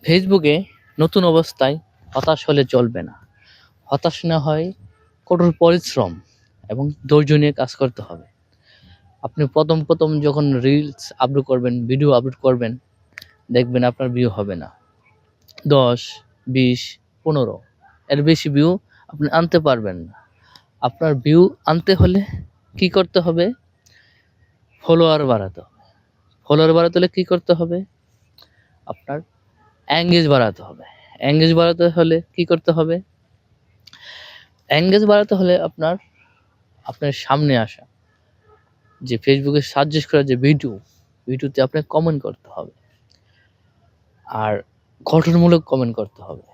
ফেসবুকে নতুন অবস্থায় হতাশ হলে চলবে না। হতাশ না হয় কঠোর পরিশ্রম এবং ধৈর্য নিয়ে কাজ করতে হবে। আপনি প্রথম যখন রিলস আপলোড করবেন, ভিডিও আপলোড করবেন, দেখবেন আপনার ভিউ হবে না। ১০, ২০, ১৫ এর বেশি ভিউ আপনি আনতে পারবেন না। আপনার ভিউ আনতে হলে কি করতে হবে? ফলোয়ার বাড়াতে হবে। ফলোয়ার বাড়াতে হলে কি করতে হবে? আপনার এঙ্গেজ বাড়াতে হবে। এঙ্গেজ বাড়াতে হলে কি করতে হবে? এঙ্গেজ বাড়াতে হলে আপনার সামনে আসা যে ফেসবুকে সাজেস্ট করা যে ভিডিওতে আপনার কমেন্ট করতে হবে। আর গঠনমূলক কমেন্ট করতে হবে।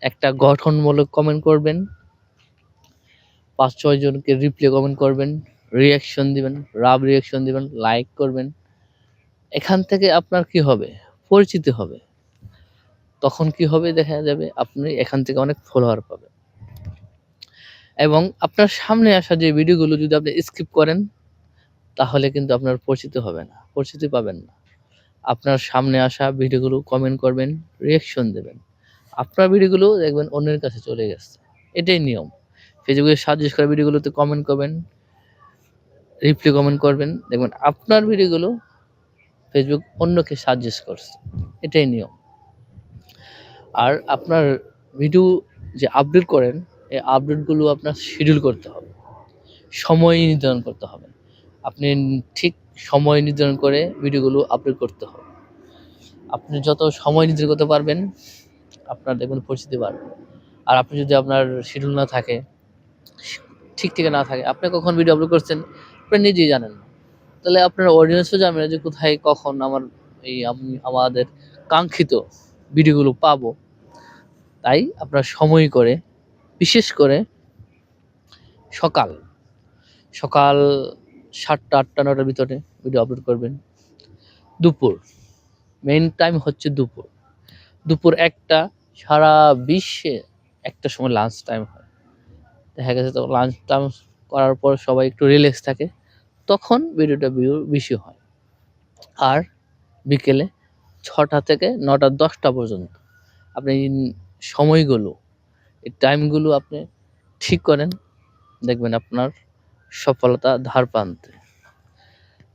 একটা গঠনমূলক কমেন্ট করবেন, ৫-৬ জনকে রিপ্লাই কমেন্ট করবেন, রিঅ্যাকশন দিবেন, রাব রিঅ্যাকশন দিবেন, লাইক করবেন। এখান থেকে আপনার কি হবে? পরিচিতি হবে। তখন কি হবে? দেখা যাবে আপনি এখান থেকে অনেক ফলোয়ার পাবেন। এবং আপনার সামনে আসা যে ভিডিওগুলো যদি আপনি স্কিপ করেন, তাহলে কিন্তু আপনার পরিচিতি হবে না, পরিচিতি পাবেন না। আপনার সামনে আসা ভিডিওগুলো কমেন্ট করবেন, রিঅ্যাকশন দেবেন। আপনার ভিডিওগুলো দেখবেন অন্যের কাছে চলে গেছে। এটাই নিয়ম। ফেসবুকে সাজেস্ট করা ভিডিওগুলোতে কমেন্ট করবেন, রিপ্লাই কমেন্ট করবেন। দেখবেন আপনার ভিডিওগুলো ফেসবুক অন্যকে সাজেস্ট করছে। এটাই নিয়ম। আর আপনার ভিডিও যে আপলোড করেন, এই আপলোডগুলো আপনার শিডিউল করতে হবে। সময় নির্ধারণ করতে হবে। আপনি ঠিক সময় নির্ধারণ করে ভিডিওগুলো আপলোড করতে হবে। আপনি যত সময় নির্ধারণ করতে পারবেন, আপনার দেখবেন পরিচিতি বাড়বে। আর আপনি যদি আপনার শিডিউল না থাকে, ঠিক না থাকে, আপনি কখন ভিডিও আপলোড করছেন আপনি নিজেই জানেন না। তাহলে আপনার অডিয়েন্সও জানবে না যে কোথায় কখন আমাদের কাঙ্ক্ষিত ভিডিওগুলো পাবো। তাই আপনার সময় করে, বিশেষ করে সকাল ৭টা, ৮টা, ৯টার ভিতরে ভিডিও আপলোড করবেন। দুপুর, মেইন টাইম হচ্ছে দুপুর। দুপুর ১টা, সারা বিশ্বে একটা সময় লাঞ্চ টাইম হয়। দেখা গেছে তখন লাঞ্চ টাইম করার পর সবাই একটু রিল্যাক্স থাকে, তখন ভিডিওটা ভিউ বেশি হয়। আর বিকেলে ৬টা থেকে ৯টা ১০টা পর্যন্ত আপনি সময়গুলো, এই টাইমগুলো আপনি ঠিক করেন, দেখবেন আপনার সফলতা ধার প্রান্তে।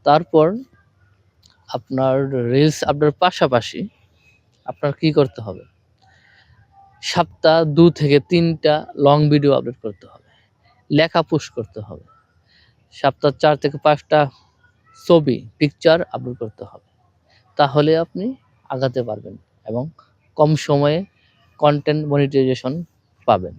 তারপর আপনার রিলস আপলোডের পাশাপাশি আপনার কি করতে হবে? সপ্তাহে ২ থেকে ৩টা লং ভিডিও আপলোড করতে হবে। লেখা পোস্ট করতে হবে। সপ্তাহে ৪ থেকে ৫টা ছবি, পিকচার আপলোড করতে হবে। তাহলে আপনি আগাতে পারবেন এবং কম সময়ে কনটেন্ট মনিটাইজেশন পাবেন।